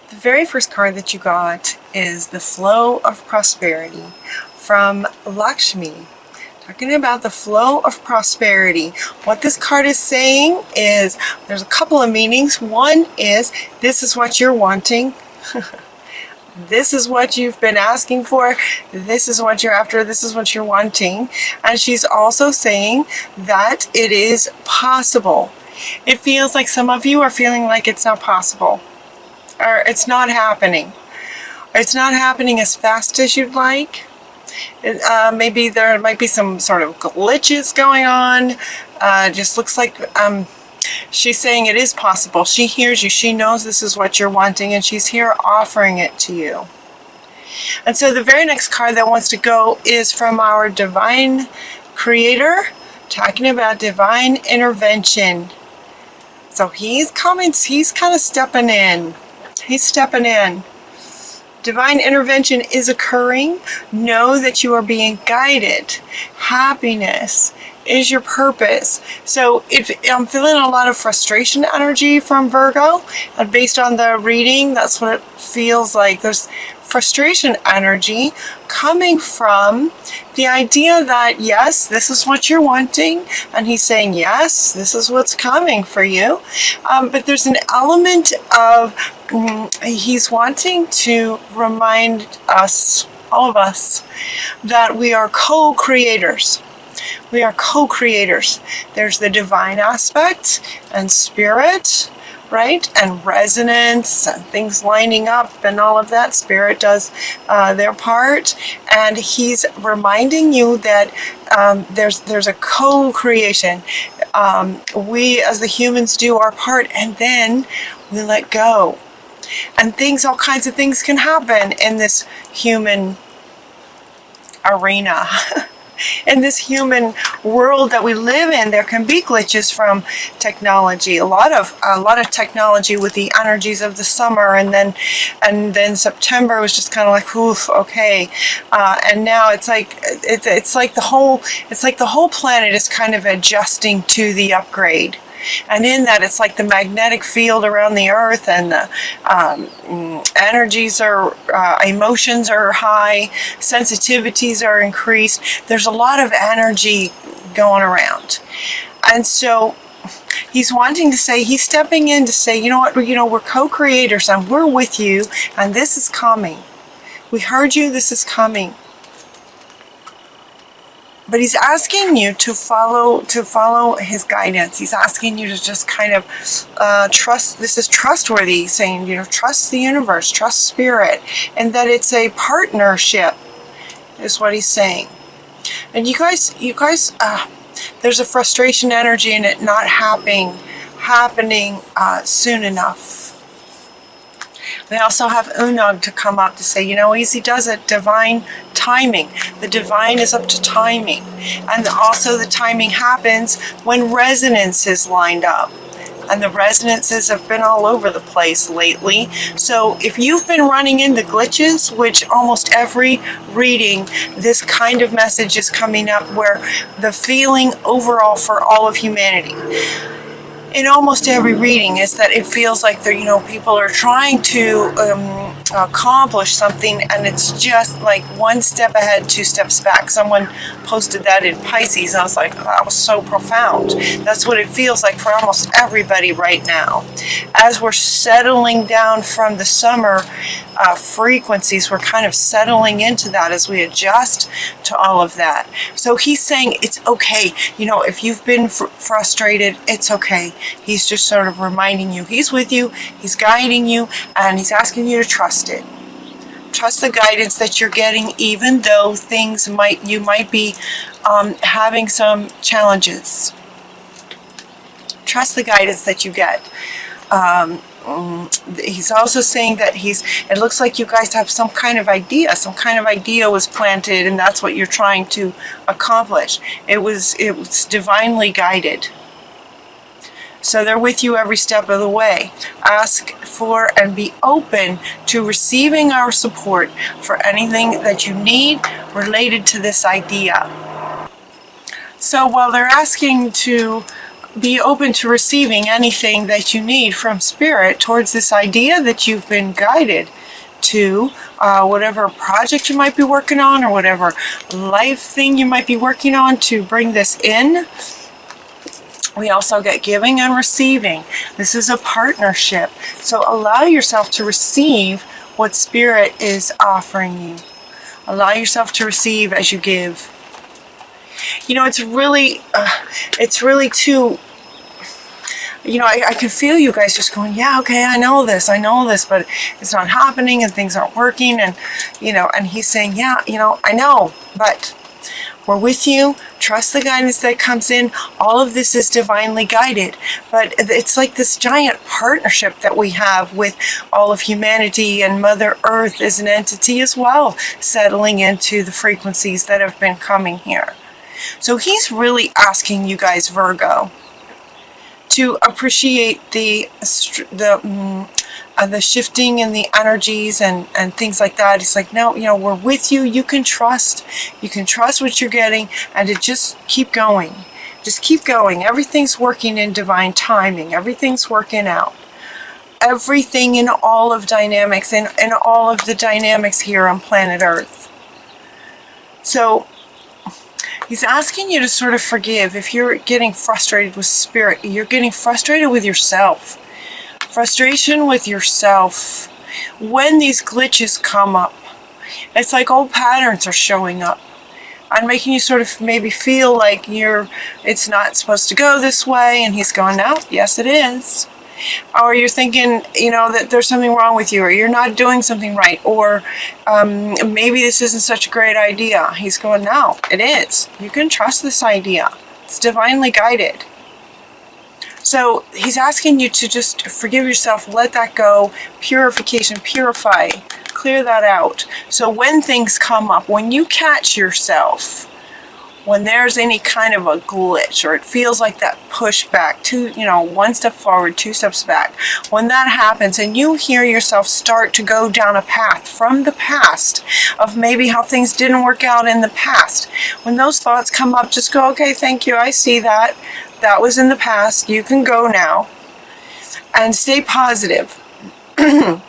The very first card that you got is the flow of prosperity from Lakshmi. Talking about the flow of prosperity. What this card is saying is there's a couple of meanings. One is this is what you're wanting. This is what you've been asking for. This is what you're after. This is what you're wanting. And she's also saying that it is possible. It feels like some of you are feeling like it's not possible, or it's not happening. It's not happening as fast as you'd like. Maybe there might be some sort of glitches going on. Just looks like she's saying it is possible. She hears you. She knows this is what you're wanting, and she's here offering it to you. And so the very next card that wants to go is from our divine creator, talking about divine intervention. So he's coming. He's kind of stepping in. He's stepping in. Divine intervention is occurring. Know that you are being guided. Happiness is your purpose. So if I'm feeling a lot of frustration energy from Virgo, and based on the reading, that's what it feels like. There's frustration energy coming from the idea that yes, this is what you're wanting, and he's saying yes, this is what's coming for you, but there's an element of he's wanting to remind us, all of us, that we are co-creators. We are co-creators. There's the divine aspect and spirit, right? And resonance and things lining up and all of that. Spirit does their part. And he's reminding you that there's a co-creation. We as the humans do our part, and then we let go. And all kinds of things can happen in this human arena. In this human world that we live in, there can be glitches from technology. A lot of technology with the energies of the summer, and then September was just kind of like, oof, okay. And now it's like the whole planet is kind of adjusting to the upgrade. And in that, it's like the magnetic field around the earth, and the energies are, emotions are high, sensitivities are increased. There's a lot of energy going around. And so he's wanting to say, he's stepping in to say, you know what, we're co-creators, and we're with you, and this is coming. We heard you, this is coming. But he's asking you to follow his guidance. He's asking you to just kind of trust. This is trustworthy. He's saying, trust the universe, trust spirit, and that it's a partnership, is what he's saying. And you guys, there's a frustration energy in it not happening soon enough. We also have Unag to come up to say, Easy does it, divine timing. The divine is up to timing. And also the timing happens when resonance is lined up. And the resonances have been all over the place lately. So if you've been running into glitches, which almost every reading, this kind of message is coming up, where the feeling overall for all of humanity, in almost every reading, is that it feels like people are trying to accomplish something, and it's just like one step ahead, two steps back. Someone posted that in Pisces, and I was like, oh, that was so profound. That's what it feels like for almost everybody right now. As we're settling down from the summer frequencies, we're kind of settling into that as we adjust to all of that. So he's saying it's okay. If you've been frustrated, it's okay. He's just sort of reminding you, he's with you, he's guiding you, and he's asking you to trust it. Trust the guidance that you're getting, even though you might be having some challenges. Trust the guidance that you get. He's also saying that it looks like you guys have some kind of idea was planted, and that's what you're trying to accomplish. It was divinely guided. So they're with you every step of the way. Ask for and be open to receiving our support for anything that you need related to this idea. So while they're asking to be open to receiving anything that you need from Spirit towards this idea that you've been guided to, whatever project you might be working on or whatever life thing you might be working on to bring this in. We also get giving and receiving. This is a partnership. So allow yourself to receive what Spirit is offering you. Allow yourself to receive as you give. You know, it's really too, you know, I can feel you guys just going, yeah, okay, I know this, but it's not happening and things aren't working. And, you know, and he's saying, yeah, you know, I know, but we're with you. Trust the guidance that comes in. All of this is divinely guided. But it's like this giant partnership that we have with all of humanity, and Mother Earth is an entity as well, settling into the frequencies that have been coming here. So he's really asking you guys, Virgo, to appreciate the shifting in the energies and things like that. It's like, no, you know, we're with you. You can trust what you're getting, and to just keep going. Just keep going. Everything's working in divine timing. Everything's working out. Everything in all of dynamics, and all of the dynamics here on planet Earth. So he's asking you to sort of forgive. If you're getting frustrated with Spirit, you're getting frustrated with yourself. Frustration with yourself. When these glitches come up, it's like old patterns are showing up and making you sort of maybe feel like it's not supposed to go this way, and he's going, no, yes it is. Or you're thinking, you know, that there's something wrong with you, or you're not doing something right, or maybe this isn't such a great idea. He's going, no, it is. You can trust this idea. It's divinely guided. So he's asking you to just forgive yourself, let that go, purification, purify, clear that out. So when things come up, when you catch yourself, when there's any kind of a glitch, or it feels like that pushback, one step forward, two steps back, when that happens and you hear yourself start to go down a path from the past of maybe how things didn't work out in the past, when those thoughts come up, just go, okay, thank you, I see that. That was in the past. You can go now. And stay positive.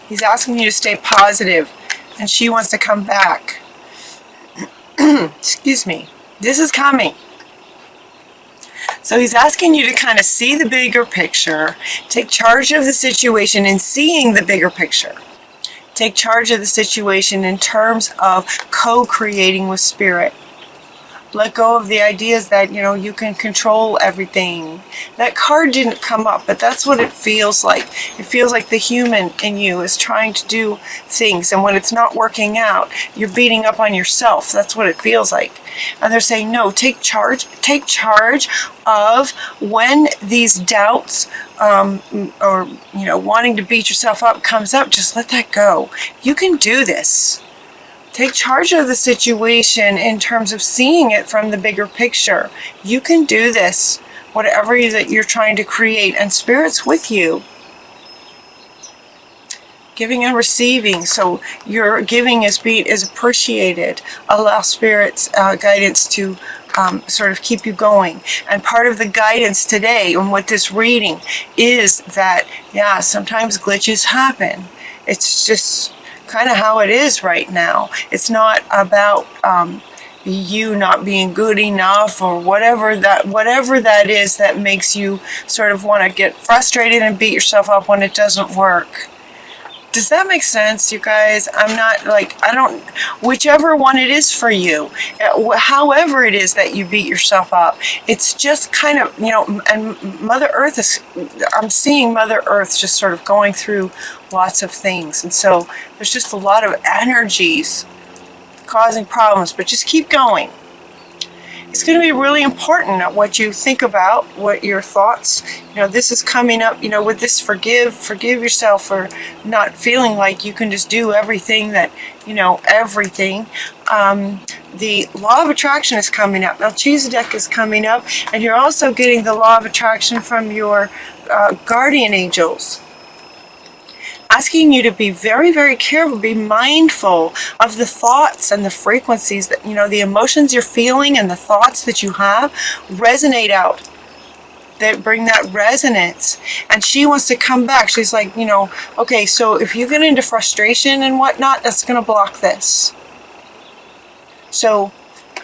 He's asking you to stay positive, and she wants to come back. Excuse me. This is coming. So he's asking you to kind of see the bigger picture, take charge of the situation in seeing the bigger picture. Take charge of the situation in terms of co-creating with Spirit. Let go of the ideas that, you know, you can control everything. That card didn't come up, but that's what it feels like. It feels like the human in you is trying to do things, and when it's not working out, you're beating up on yourself. That's what it feels like. And they're saying, no, take charge of when these doubts or, you know, wanting to beat yourself up comes up. Just let that go. You can do this. Take charge of the situation in terms of seeing it from the bigger picture. You can do this, whatever that you're trying to create, and Spirit's with you. Giving and receiving, so your giving is appreciated. Allow Spirit's guidance to sort of keep you going. And part of the guidance today and what this reading is that, yeah, sometimes glitches happen. It's just kind of how it is right now. It's not about you not being good enough, or whatever that is that makes you sort of want to get frustrated and beat yourself up when it doesn't work. Does that make sense, you guys? Whichever one it is for you, however it is that you beat yourself up, it's just kind of, you know, and Mother Earth I'm seeing Mother Earth just sort of going through lots of things. And so there's just a lot of energies causing problems, but just keep going. It's going to be really important what you think about, what your thoughts, you know, this is coming up, you know, with this forgive yourself for not feeling like you can just do everything that, you know, everything. The law of attraction is coming up. Melchizedek is coming up, and you're also getting the law of attraction from your guardian angels. Asking you to be very, very careful, be mindful of the thoughts and the frequencies that, you know, the emotions you're feeling and the thoughts that you have resonate out that bring that resonance. And she wants to come back. She's like, you know, okay, so if you get into frustration and whatnot, that's going to block this. So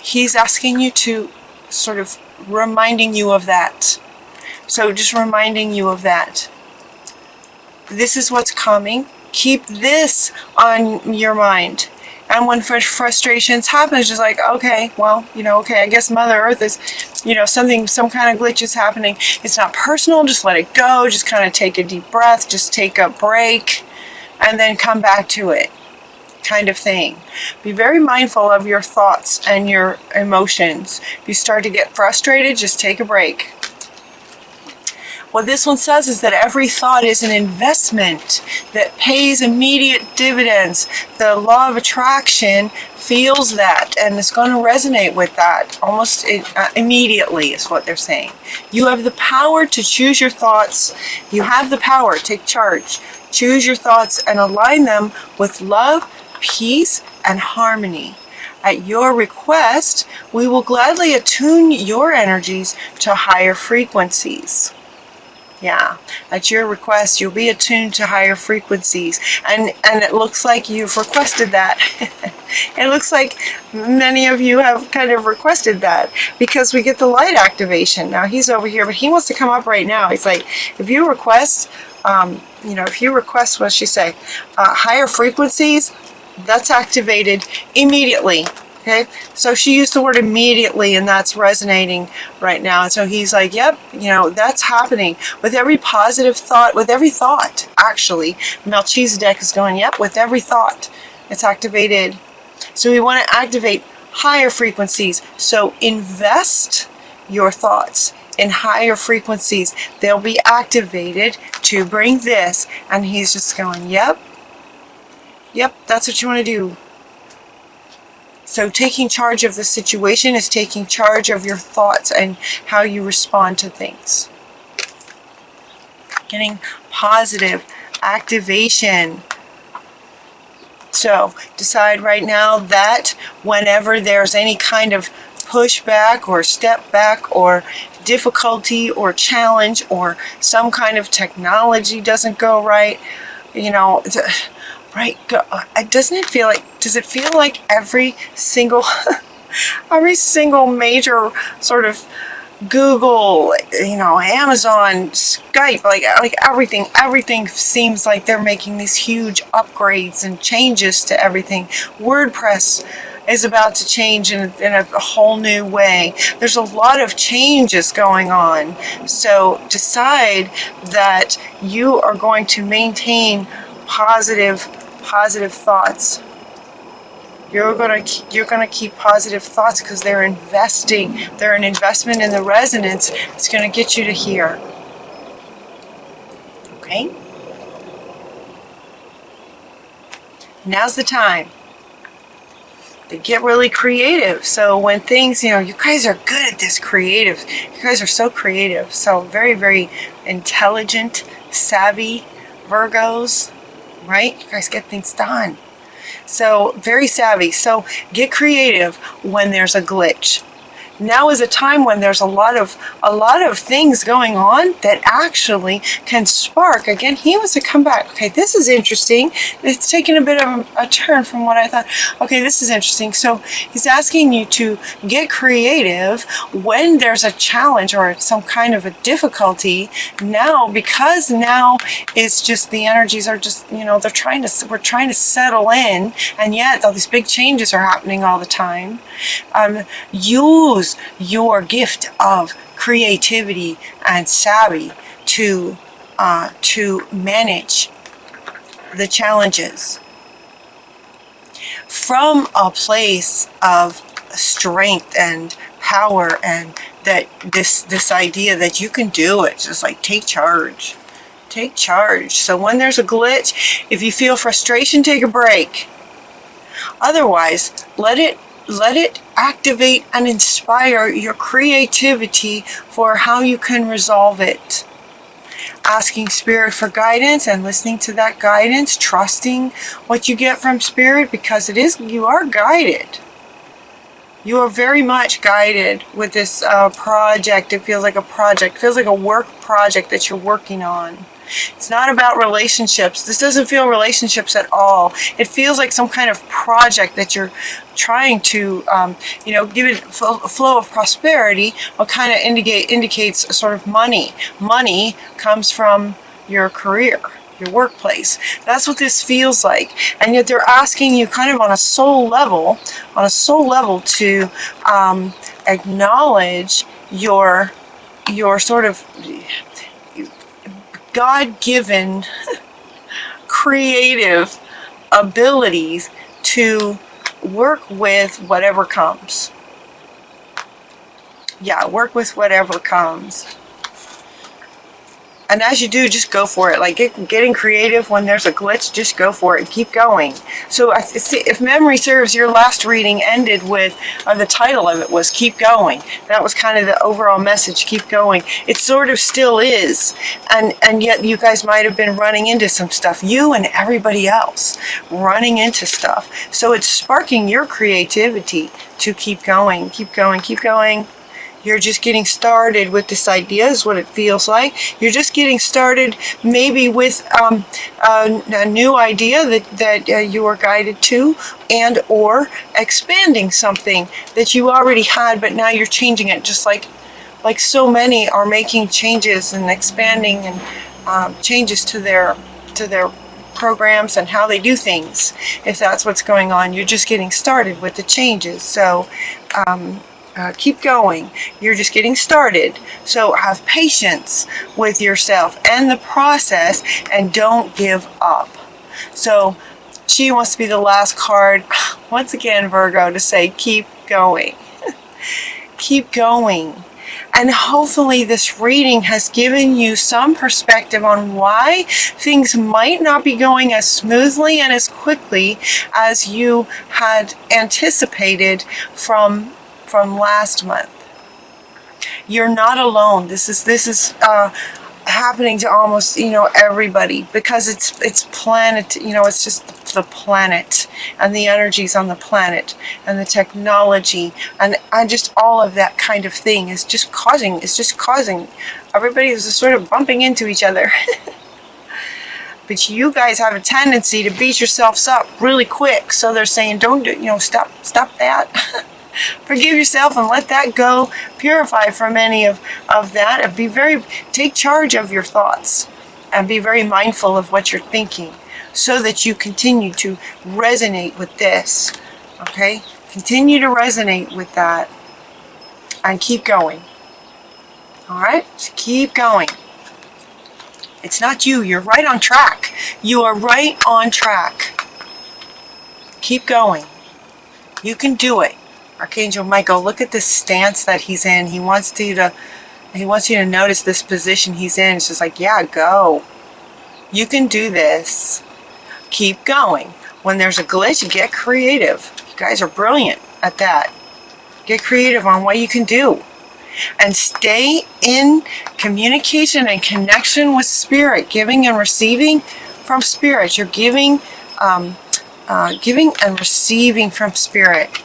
he's asking you to sort of reminding you of that. So just reminding you of that. This is what's coming. Keep this on your mind. And when frustrations happen, it's just like, okay, well, you know, okay, I guess Mother Earth is, you know, some kind of glitch is happening. It's not personal. Just let it go. Just kind of take a deep breath. Just take a break and then come back to it, kind of thing. Be very mindful of your thoughts and your emotions. If you start to get frustrated, just take a break. What this one says is that every thought is an investment that pays immediate dividends. The law of attraction feels that and is going to resonate with that almost immediately is what they're saying. You have the power to choose your thoughts. You have the power. Take charge. Choose your thoughts and align them with love, peace, and harmony. At your request, we will gladly attune your energies to higher frequencies. Yeah, at your request, you'll be attuned to higher frequencies. And it looks like you've requested that. It looks like many of you have kind of requested that because we get the light activation. Now he's over here, but he wants to come up right now. He's like, if you request, what's she say? Higher frequencies, that's activated immediately. Okay, so she used the word immediately, and that's resonating right now. And so he's like, yep, you know, that's happening. With every positive thought, with every thought, actually, Melchizedek is going, yep, with every thought, it's activated. So we want to activate higher frequencies. So invest your thoughts in higher frequencies. They'll be activated to bring this. And he's just going, yep, that's what you want to do. So taking charge of the situation is taking charge of your thoughts and how you respond to things. Getting positive activation. So decide right now that whenever there's any kind of pushback or step back or difficulty or challenge or some kind of technology doesn't go right, you know, right, does it feel like every single major sort of Google, you know, Amazon, Skype, like everything seems like they're making these huge upgrades and changes to everything. WordPress is about to change in a whole new way. There's a lot of changes going on. So decide that you are going to maintain positive thoughts. You're gonna keep positive thoughts because they're an investment in the resonance. It's gonna get you to here. Okay? Now's the time to get really creative. So when things, you know, you guys are good at this creative. You guys are so creative. So very, very intelligent, savvy Virgos, right? You guys get things done. So very savvy. So get creative when there's a glitch. Now is a time when there's a lot of things going on that actually can spark. Again, he wants to come back. Okay, this is interesting. It's taken a bit of a turn from what I thought. Okay, this is interesting. So he's asking you to get creative when there's a challenge or some kind of a difficulty. Now, because now it's just the energies are just, you know, we're trying to settle in, and yet all these big changes are happening all the time. Use your gift of creativity and savvy to manage the challenges from a place of strength and power, and that this idea that you can do it. Just like take charge. So when there's a glitch, if you feel frustration, take a break. Otherwise, let it activate and inspire your creativity for how you can resolve it. Asking Spirit for guidance and listening to that guidance, trusting what you get from Spirit, because you are guided. You are very much guided with this project. It feels like a project. It feels like a work project that you're working on. It's not about relationships. This doesn't feel relationships at all. It feels like some kind of project that you're trying to, give it a flow of prosperity. What kind of indicates a sort of money. Money comes from your career, your workplace. That's what this feels like. And yet they're asking you kind of on a soul level to acknowledge your sort of God-given creative abilities to work with whatever comes. Yeah, work with whatever comes. And as you do, just go for it. Like getting creative when there's a glitch, just go for it and keep going. So if memory serves, your last reading ended with, the title of it was Keep Going. That was kind of the overall message, keep going. It sort of still is. And yet you guys might have been running into some stuff. You and everybody else running into stuff. So it's sparking your creativity to keep going, keep going, keep going. You're just getting started with this idea is what it feels like. You're just getting started maybe with a new idea that you are guided to, and or expanding something that you already had, but now you're changing it, just like so many are making changes and expanding and changes to their programs and how they do things. If that's what's going on, you're just getting started with the changes. So keep going. You're just getting started. So have patience with yourself and the process, and don't give up. So she wants to be the last card, once again, Virgo, to say keep going. Keep going. And hopefully this reading has given you some perspective on why things might not be going as smoothly and as quickly as you had anticipated from last month. You're not alone. This is happening to almost everybody, because it's planet. It's just the planet and the energies on the planet and the technology and just all of that kind of thing is just causing. It's just causing everybody is just sort of bumping into each other. But you guys have a tendency to beat yourselves up really quick. So they're saying, don't stop that. Forgive yourself and let that go. Purify from any of that, and take charge of your thoughts and be very mindful of what you're thinking, so that you continue to resonate with this. Okay? Continue to resonate with that and keep going. Alright? So keep going. It's not you. You're right on track. You are right on track. Keep going. You can do it. Archangel Michael, look at this stance that he's in. He wants you to notice this position he's in. It's just like, yeah, go. You can do this. Keep going. When there's a glitch, get creative. You guys are brilliant at that. Get creative on what you can do. And stay in communication and connection with Spirit, giving and receiving from Spirit. You're giving and receiving from Spirit.